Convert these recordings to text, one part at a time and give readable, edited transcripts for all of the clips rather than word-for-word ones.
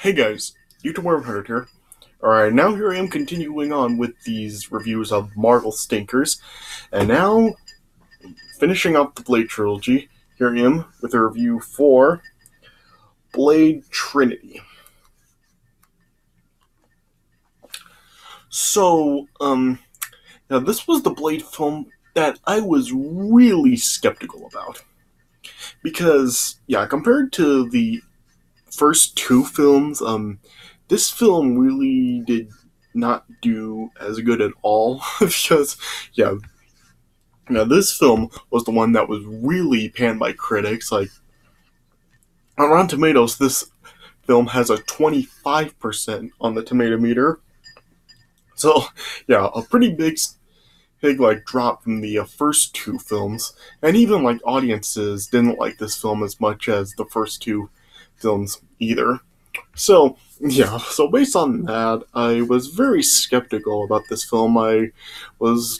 Hey guys, YouTube Wormhunter here. Alright, now here I am continuing on with these reviews of Marvel Stinkers, and now finishing up the Blade trilogy. Here I am with a review for Blade Trinity. So, now this was the Blade film that I was really skeptical about. Because, yeah, compared to the first two films, this film really did not do as good at all. Because, yeah, now this film was the one that was really panned by critics. Like, on Rotten Tomatoes, this film has a 25% on the tomato meter. So, yeah, a pretty big like drop from the first two films, and even like audiences didn't like this film as much as the first two films either. So yeah, so based on that, I was very skeptical about this film. I was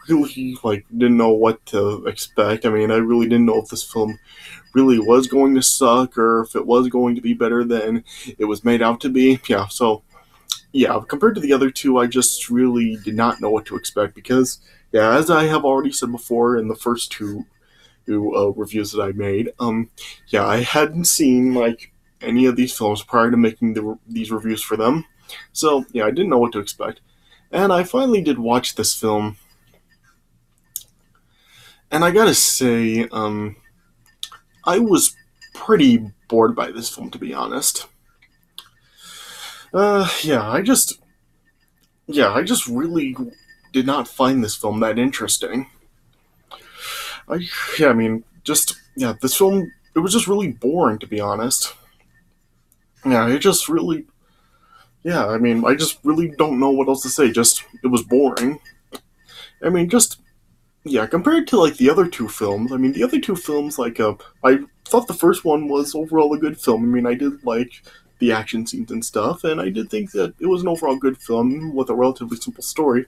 really like didn't know what to expect. I mean, I really didn't know if this film really was going to suck or if it was going to be better than it was made out to be. Yeah, so yeah, compared to the other two, I just really did not know what to expect because, yeah, as I have already said before in the first two reviews that I made, yeah, I hadn't seen like any of these films prior to making these reviews for them, so yeah, I didn't know what to expect, and I finally did watch this film, and I gotta say, I was pretty bored by this film to be honest. Yeah, I just really did not find this film that interesting. I yeah, I mean, just yeah, this film it was just really boring to be honest. Yeah, it just really yeah, I mean, I just really don't know what else to say. Just it was boring. I mean, just yeah, compared to like the other two films. I mean, the other two films I thought the first one was overall a good film. I mean, I did like the action scenes and stuff, and I did think that it was an overall good film with a relatively simple story.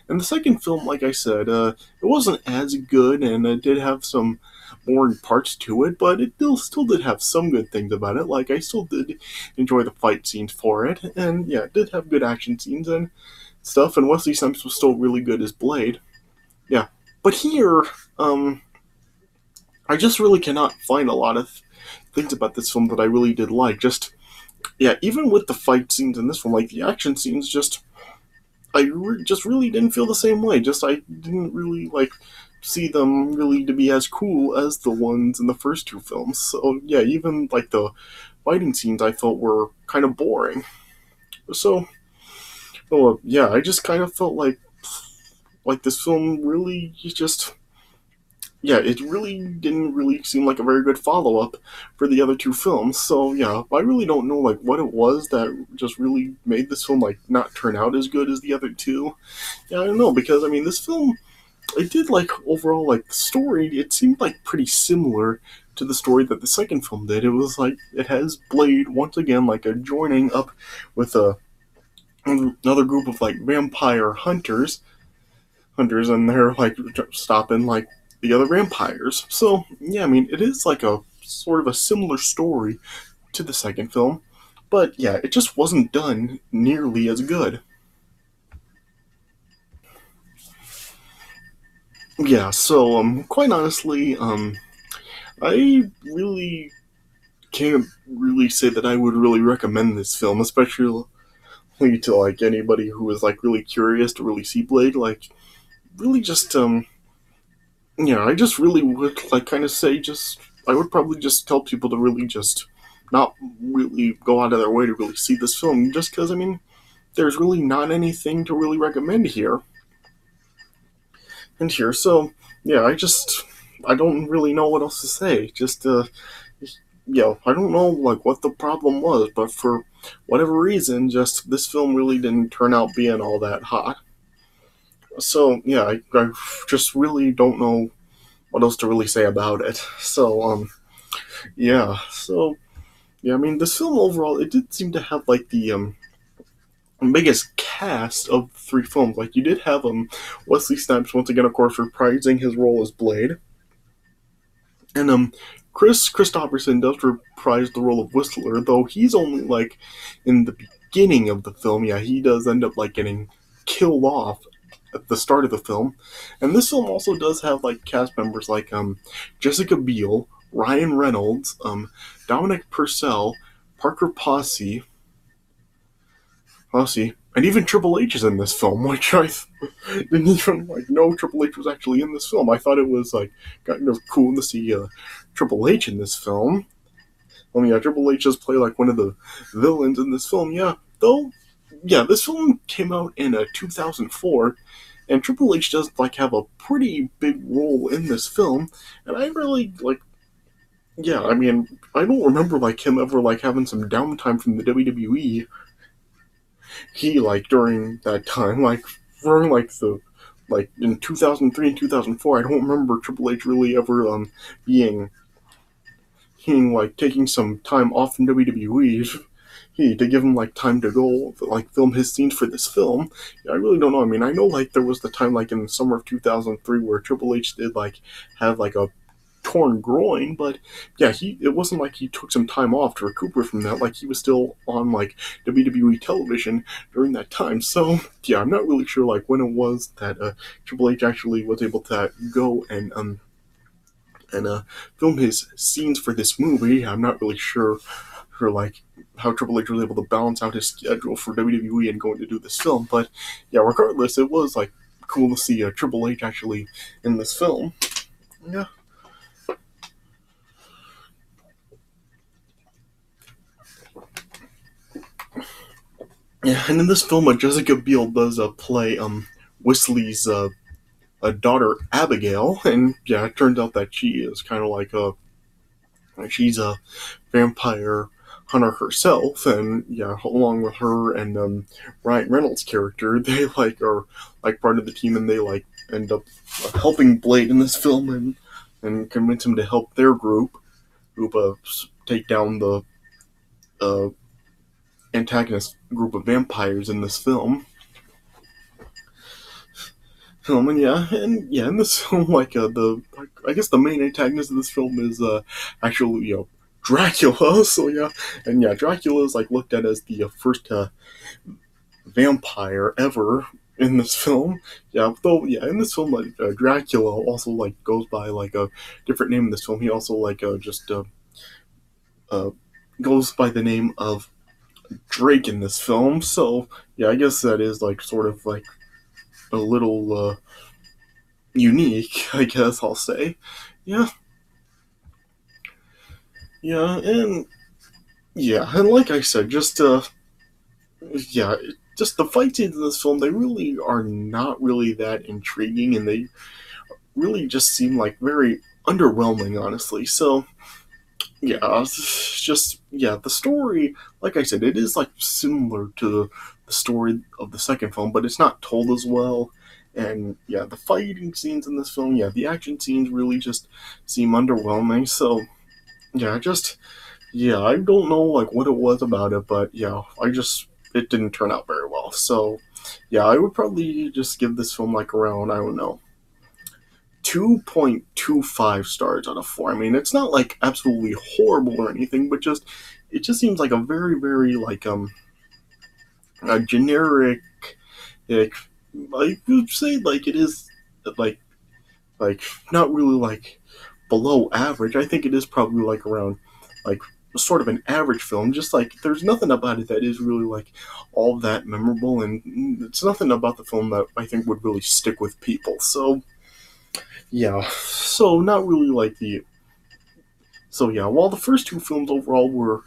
And the second film, like I said, it wasn't as good, and it did have some boring parts to it, but it still did have some good things about it. Like I still did enjoy the fight scenes for it, and yeah, it did have good action scenes and stuff. And Wesley Snipes was still really good as Blade. Yeah, but here, um, I just really cannot find a lot of things about this film that I really did like. Just yeah, even with the fight scenes in this one, like the action scenes, just really didn't feel the same way. Just I didn't really like see them really to be as cool as the ones in the first two films. So yeah, even like the fighting scenes I felt were kind of boring. So yeah, I just kind of felt like this film really just yeah, it really didn't really seem like a very good follow up for the other two films. So yeah, I really don't know like what it was that just really made this film like not turn out as good as the other two. Yeah, I don't know because I mean this film it did like overall like the story it seemed like pretty similar to the story that the second film did. It was like it has Blade once again like a joining up with another group of like vampire hunters and they're like stopping like the other vampires. So yeah, I mean it is like a sort of a similar story to the second film, but yeah, it just wasn't done nearly as good. Yeah, so quite honestly, I really can't really say that I would really recommend this film, especially to like anybody who is like really curious to really see Blade. Like, really, just yeah, I just really would like kind of say just I would probably just tell people to really just not really go out of their way to really see this film, just because I mean, there's really not anything to really recommend here. So yeah, I don't really know what else to say. Just yeah, I don't know like what the problem was, but for whatever reason, just this film really didn't turn out being all that hot. So yeah, I just really don't know what else to really say about it. So yeah, so yeah, I mean this film overall it did seem to have like the biggest cast of the three films. Like you did have Wesley Snipes once again, of course, reprising his role as Blade, and Chris Christopherson does reprise the role of Whistler, though he's only like in the beginning of the film. Yeah, he does end up like getting killed off at the start of the film. And this film also does have like cast members like Jessica Biel, Ryan Reynolds, Dominic Purcell, Parker Posse, and even Triple H is in this film, which I didn't even like know Triple H was actually in this film. I thought it was like kind of cool to see Triple H in this film. Yeah, Triple H does play like one of the villains in this film. Yeah, though. Yeah, this film came out in 2004, and Triple H does like have a pretty big role in this film, and I really like. Yeah, I mean, I don't remember like him ever like having some downtime from the WWE. He like during that time, like during like the like in 2003 and 2004, I don't remember Triple H really ever being like taking some time off from WWE. To give him like time to go like film his scenes for this film. Yeah, I really don't know. I mean, I know like there was the time like in the summer of 2003 where Triple H did like have like a torn groin, but yeah, it wasn't like he took some time off to recuperate from that. Like he was still on like WWE television during that time. So yeah, I'm not really sure like when it was that Triple H actually was able to go and film his scenes for this movie. I'm not really sure for like how Triple H was able to balance out his schedule for WWE and going to do this film. But yeah, regardless, it was like cool to see Triple H actually in this film. Yeah. Yeah, and in this film, Jessica Biel does play Wesley's a daughter Abigail, and yeah, it turns out that she is kind of like she's a vampire hunter herself, and yeah, along with her and Ryan Reynolds' character, they like are like part of the team, and they like end up helping Blade in this film and convince him to help their group take down the uh, antagonist group of vampires in this film. And yeah, in this film, like I guess the main antagonist of this film is actually Dracula. So yeah, and yeah, Dracula is like looked at as the first vampire ever in this film. Yeah, though yeah, in this film, like Dracula also like goes by like a different name in this film. He also like just uh, goes by the name of Drake in this film. So yeah, I guess that is like sort of like a little unique, I guess I'll say. Yeah, yeah, and yeah, and like I said, yeah, just the fight scenes in this film, they really are not really that intriguing, and they really just seem like very underwhelming, honestly. So yeah, just yeah, the story, like I said, it is like similar to the story of the second film, but it's not told as well. And yeah, the fighting scenes in this film, yeah, the action scenes really just seem underwhelming. So yeah, just yeah, I don't know like what it was about it, but yeah, it didn't turn out very well. So yeah, I would probably just give this film like around, I don't know, 2.25 stars out of 4. I mean, it's not like absolutely horrible or anything, but just it just seems like a very very like a generic, like I would say like it is like like not really like below average. I think it is probably like around like sort of an average film. Just like there's nothing about it that is really like all that memorable, and it's nothing about the film that I think would really stick with people. So yeah, so not really like the so yeah. While the first two films overall were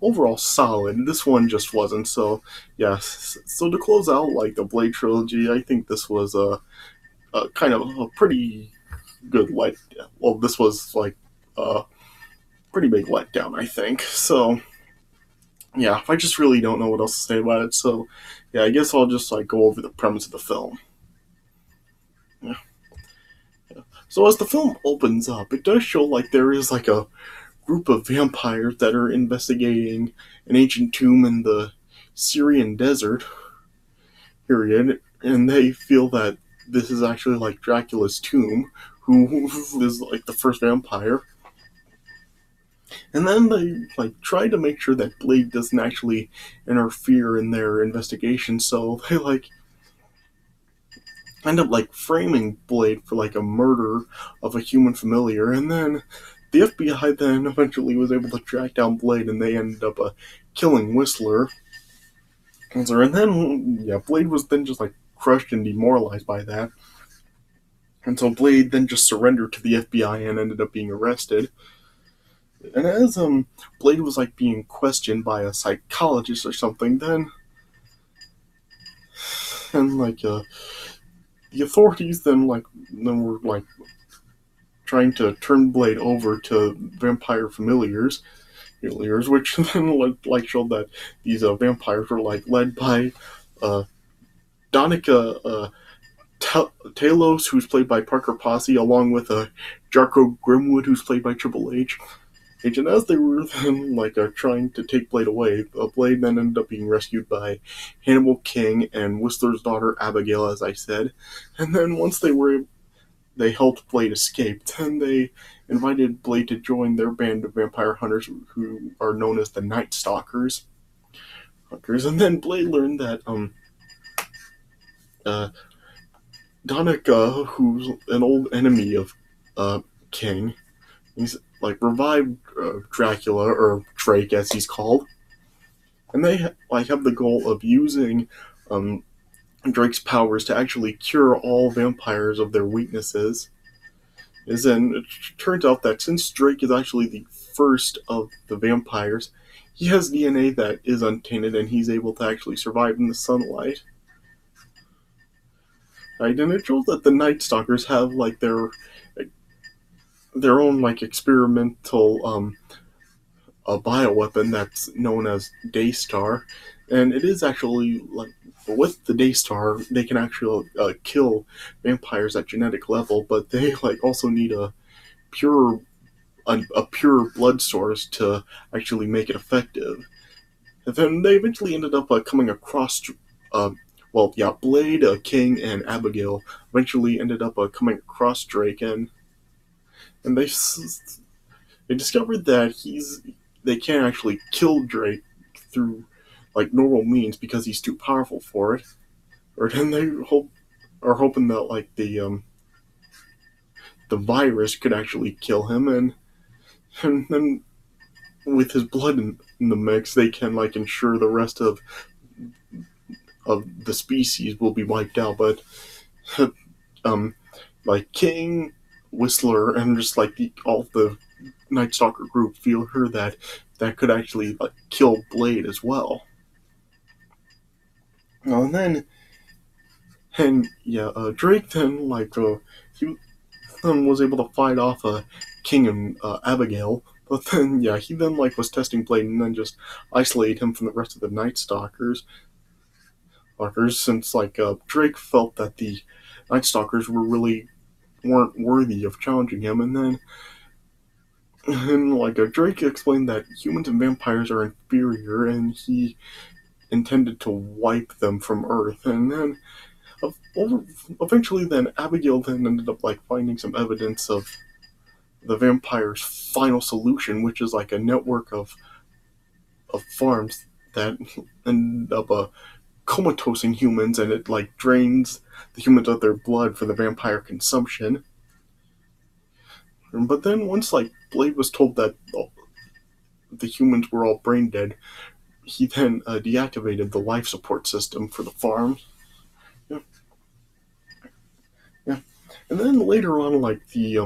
overall solid, this one just wasn't. So yeah, so to close out like the Blade trilogy, I think this was a kind of a pretty good let. Well, this was like a pretty big letdown, I think. So yeah, I just really don't know what else to say about it. So yeah, I guess I'll just like go over the premise of the film. Yeah. So as the film opens up, it does show like there is like a group of vampires that are investigating an ancient tomb in the Syrian desert period, and they feel that this is actually like Dracula's tomb, who is like the first vampire. And then they like try to make sure that Blade doesn't actually interfere in their investigation, so they like end up like framing Blade for like a murder of a human familiar, and then the FBI then eventually was able to track down Blade, and they ended up killing Whistler. And then yeah, Blade was then just like crushed and demoralized by that. And so Blade then just surrendered to the FBI and ended up being arrested. And as Blade was like being questioned by a psychologist or something, then like the authorities then were like trying to turn Blade over to vampire familiars, which then like showed that these vampires were like led by uh, Donica Talos, who's played by Parker Posey, along with Jarko Grimwood, who's played by Triple H. And as they were then like trying to take Blade away, Blade then ended up being rescued by Hannibal King and Whistler's daughter Abigail, as I said. And then once they helped Blade escape, then they invited Blade to join their band of vampire hunters, who are known as the Night Stalkers. And then Blade learned that Donica, who's an old enemy of King, he's like revived Dracula, or Drake as he's called, and they like have the goal of using Drake's powers to actually cure all vampires of their weaknesses. And it turns out that since Drake is actually the first of the vampires, he has DNA that is untainted, and he's able to actually survive in the sunlight. Right, and it shows that the Night Stalkers have like their own like experimental a bioweapon that's known as Daystar, and it is actually like with the Daystar they can actually kill vampires at genetic level, but they like also need pure a pure blood source to actually make it effective. And then they eventually ended up coming across, Blade, King, and Abigail eventually ended up coming across Drake, and they discovered that they can't actually kill Drake through like normal means because he's too powerful for it. Or then they are hoping that like the virus could actually kill him, and then with his blood in the mix, they can like ensure the rest of the species will be wiped out. But um, like King, Whistler, and just like all the Night Stalker group feel her that could actually like kill Blade as well. And then Drake then he was able to fight off King and Abigail, but then he then like was testing Blade and then just isolated him from the rest of the Night Stalkers. Since Drake felt that the Night Stalkers weren't worthy of challenging him, and Drake explained that humans and vampires are inferior, and he intended to wipe them from Earth. And then eventually, then Abigail then ended up like finding some evidence of the vampire's final solution, which is like a network of farms that end up comatosing humans, and it like drains the humans of their blood for the vampire consumption. But then once like Blade was told that the humans were all brain dead, he then deactivated the life support system for the farms. Yeah. Yeah. And then later on, like the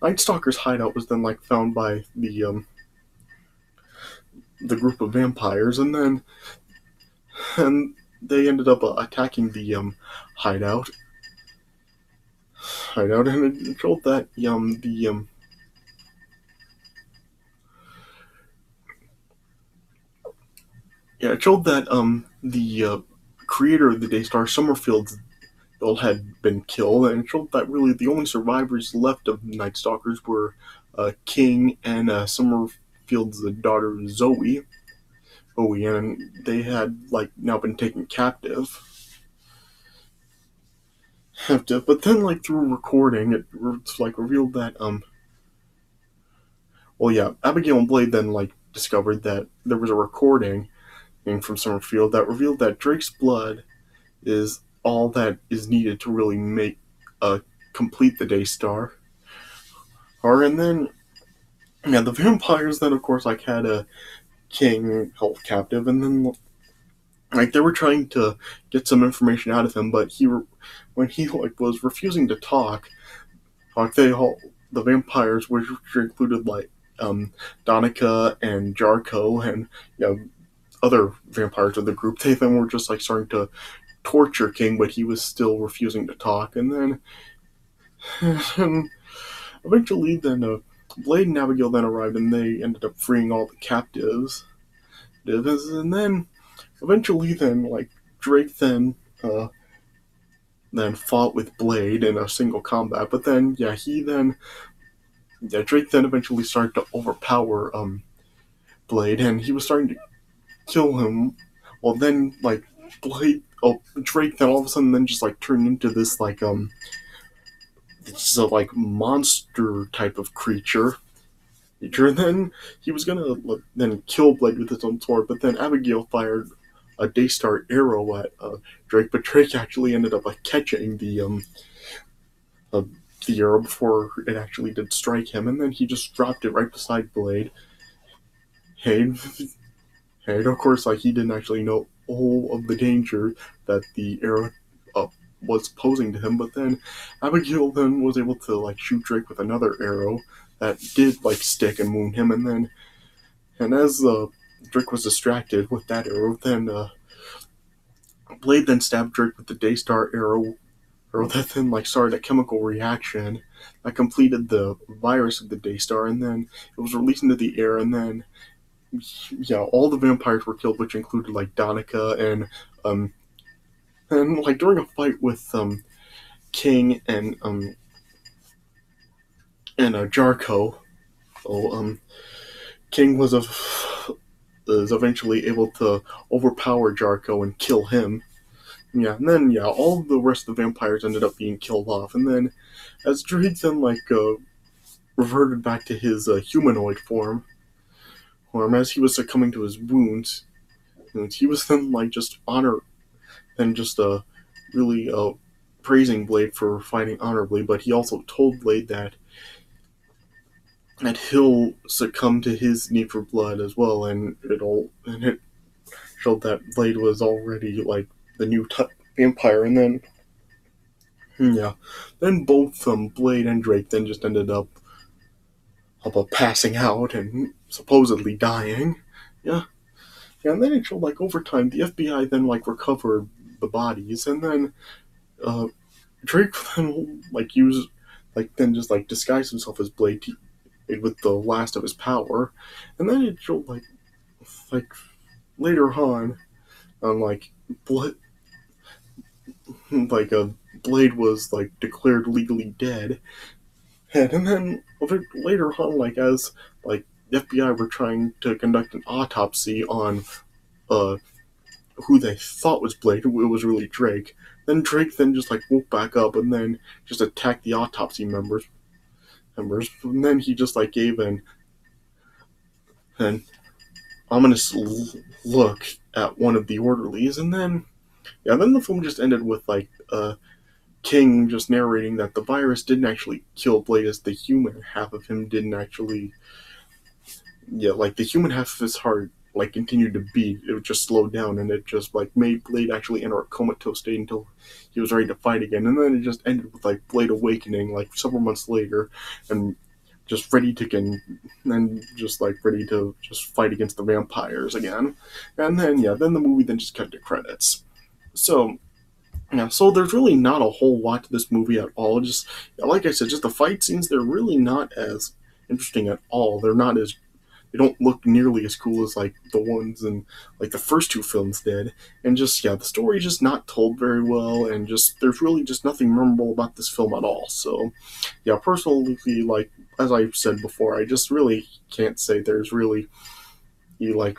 Night Stalker's hideout was then like found by the group of vampires, and they ended up attacking the hideout. And it showed that it showed that the creator of the Daystar, Summerfield, had been killed, and it showed that really the only survivors left of Night Stalkers were King and Summerfield's daughter Zoe, and they had like now been taken captive. have to. But then, like through recording, like revealed that well, yeah, Abigail and Blade then like discovered that there was a recording from Summerfield that revealed that Drake's blood is all that is needed to really make complete the Daystar. Or and then yeah, the vampires then of course like had a king held captive, and then like they were trying to get some information out of him, but when he like was refusing to talk, like they all the vampires, which included like Donica and Jarko and other vampires of the group, they then were just like starting to torture King, but he was still refusing to talk. And then and eventually, then Blade and Abigail then arrived, and they ended up freeing all the captives. And then eventually, then like Drake then fought with Blade in a single combat. But then Drake then eventually started to overpower Blade, and he was starting to kill him. Well, then like Drake then all of a sudden then just like turned into this like it's a like monster type of creature. And then he was gonna then kill Blade with his own sword, but then Abigail fired a Daystar arrow at Drake, but Drake actually ended up like catching uh, the arrow before it actually did strike him, and then he just dropped it right beside Blade. Hey, and of course, like he didn't actually know all of the danger that the arrow uh, was posing to him. But then Abigail then was able to like shoot Drake with another arrow that did like stick and wound him. And as Drake was distracted with that arrow, then Blade then stabbed Drake with the Daystar arrow that then like started a chemical reaction that completed the virus of the Daystar, and then it was released into the air, and then all the vampires were killed, which included like Donica um and like during a fight with King and Jarko. So King is eventually able to overpower Jarko and kill him. Yeah, and then all the rest of the vampires ended up being killed off, and then as Drake then like reverted back to his humanoid form, or as he was succumbing to his wounds, and he was then like just really praising Blade for fighting honorably, but he also told Blade that he'll succumb to his need for blood as well, and it showed that Blade was already like the new vampire, and then then both Blade and Drake then just ended up passing out and supposedly dying. Yeah, and then it showed like over time the FBI then like recovered the bodies, and then uh, Drake then like used like then just like disguised himself as Blade with the last of his power, and then it showed like later on, like Blade Blade was like declared legally dead, and then later on, like as like the FBI were trying to conduct an autopsy on uh who they thought was Blade, it was really Drake. Then Drake then just like woke back up and then just attacked the autopsy members, and then he just like gave an ominous look at one of the orderlies, and then the film just ended with like King just narrating that the virus didn't actually kill Blade, as the human half of him didn't actually, like the human half of his heart like continued to beat. It just slowed down, and it just like made Blade actually enter a comatose state until he was ready to fight again. And then it just ended with like Blade awakening like several months later, and just ready to just fight against the vampires again. And then the movie then just cut to credits. So so there's really not a whole lot to this movie at all. Just like I said, just the fight scenes, they're really not as interesting at all. They don't look nearly as cool as like the ones in like the first two films did. And just the story just not told very well, and just there's really just nothing memorable about this film at all. So personally, like as I've said before, I just really can't say there's really like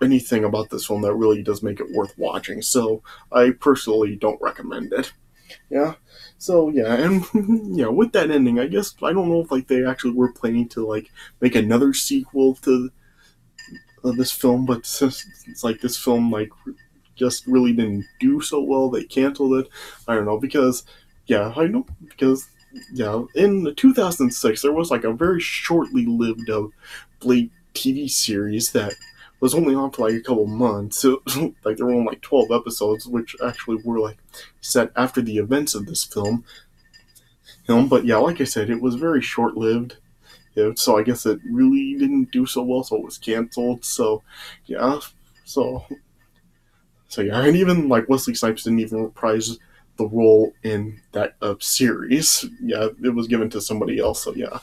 anything about this film that really does make it worth watching. So I personally don't recommend it. Yeah. So yeah, and yeah, with that ending, I guess I don't know if like they actually were planning to like make another sequel to this film, but since it's like this film like just really didn't do so well, they canceled it. I don't know because yeah, I know because yeah, in 2006 there was like a very shortly lived Blade TV series that was only on for like a couple months. So like there were only like 12 episodes, which actually were like set after the events of this film. But yeah, like I said, it was very short lived. Yeah, so I guess it really didn't do so well, so it was canceled. So yeah, so so yeah, and even like Wesley Snipes didn't even reprise the role in that series. Yeah, it was given to somebody else. So yeah,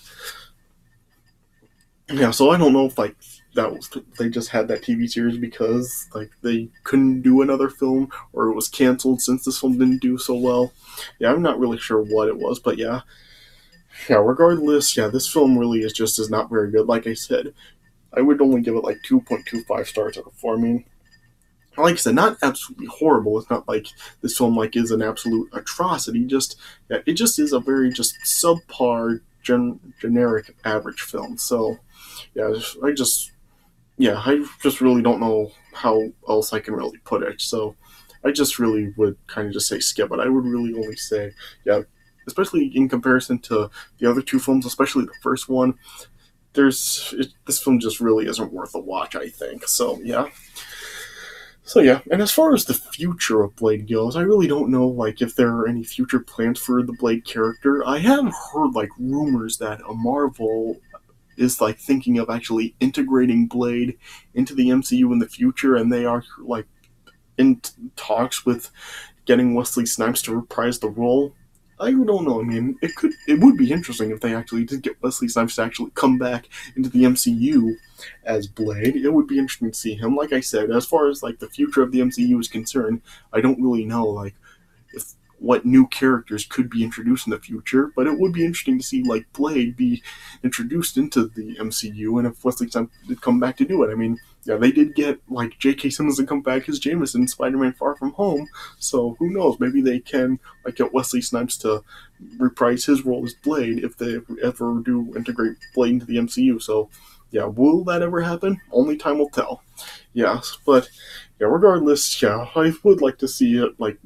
yeah. So I don't know if like that was they just had that TV series because like they couldn't do another film or it was canceled since this film didn't do so well. Yeah, I'm not really sure what it was, but yeah, yeah. Regardless, yeah, this film really is not very good. Like I said, I would only give it like 2.25 stars out of 4. I mean, like I said, not absolutely horrible. It's not like this film like is an absolute atrocity. Just yeah, it just is a very just subpar, generic, average film. So yeah, I just really don't know how else I can really put it. So I just really would kind of just say skip it. I would really only say yeah, especially in comparison to the other two films, especially the first one. This film just really isn't worth a watch. I think so. Yeah. So yeah, and as far as the future of Blade goes, I really don't know like if there are any future plans for the Blade character. I have heard like rumors that a Marvel is like thinking of actually integrating Blade into the MCU in the future, and they are like in talks with getting Wesley Snipes to reprise the role. I don't know. I mean, it would be interesting if they actually did get Wesley Snipes to actually come back into the MCU as Blade. It would be interesting to see him. Like I said, as far as like the future of the MCU is concerned, I don't really know like if what new characters could be introduced in the future, but it would be interesting to see like Blade be introduced into the MCU, and if Wesley Snipes did come back to do it. I mean, yeah, they did get like J.K. Simmons to come back as Jameson in Spider-Man: Far From Home, so who knows? Maybe they can like get Wesley Snipes to reprise his role as Blade if they ever do integrate Blade into the MCU. So, yeah, will that ever happen? Only time will tell. Yes, but yeah, regardless, yeah, I would like to see it like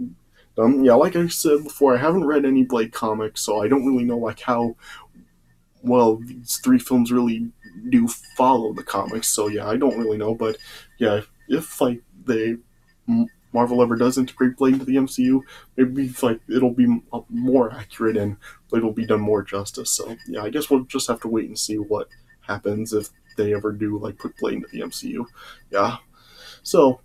yeah, like I said before, I haven't read any Blade comics, so I don't really know like how well these three films really do follow the comics. So yeah, I don't really know, but yeah, if like they Marvel ever does integrate Blade into the MCU, maybe like it'll be more accurate and Blade will be done more justice. So yeah, I guess we'll just have to wait and see what happens if they ever do like put Blade into the MCU. Yeah. So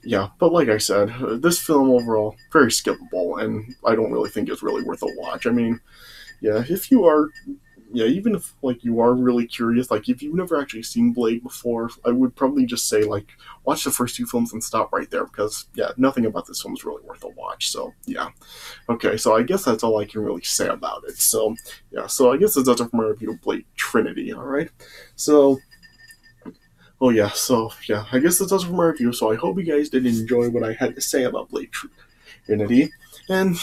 yeah, but like I said, this film overall very skippable, and I don't really think it's really worth a watch. I mean, yeah, if you are, yeah, even if like you are really curious, like if you've never actually seen Blade before, I would probably just say like watch the first two films and stop right there because yeah, nothing about this film is really worth a watch. So yeah, okay, so I guess that's all I can really say about it. So yeah, so I guess that's it for my review of Blade Trinity. All right, so oh yeah, so yeah, I guess that's all for my review. So I hope you guys did enjoy what I had to say about Blade Trinity, and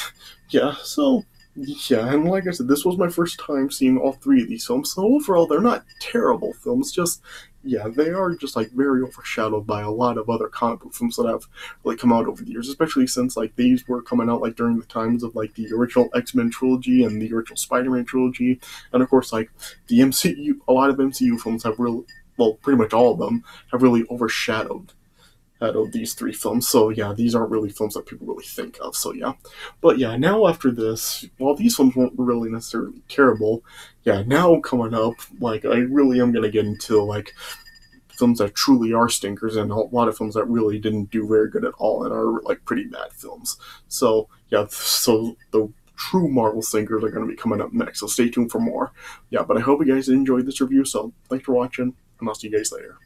yeah, so yeah, and like I said, this was my first time seeing all three of these films. So overall, they're not terrible films. Just yeah, they are just like very overshadowed by a lot of other comic book films that have like come out over the years, especially since like these were coming out like during the times of like the original X-Men trilogy and the original Spider-Man trilogy, and of course like the MCU. A lot of MCU films have really well, pretty much all of them have really overshadowed out of these three films. So yeah, these aren't really films that people really think of. So yeah, but yeah, now after this, while these films weren't really necessarily terrible, yeah, now coming up, like I really am gonna get into like films that truly are stinkers and a lot of films that really didn't do very good at all and are like pretty bad films. So yeah, so the true Marvel stinkers are going to be coming up next. So stay tuned for more. Yeah, but I hope you guys enjoyed this review. So thanks for watching, and I'll see you guys later.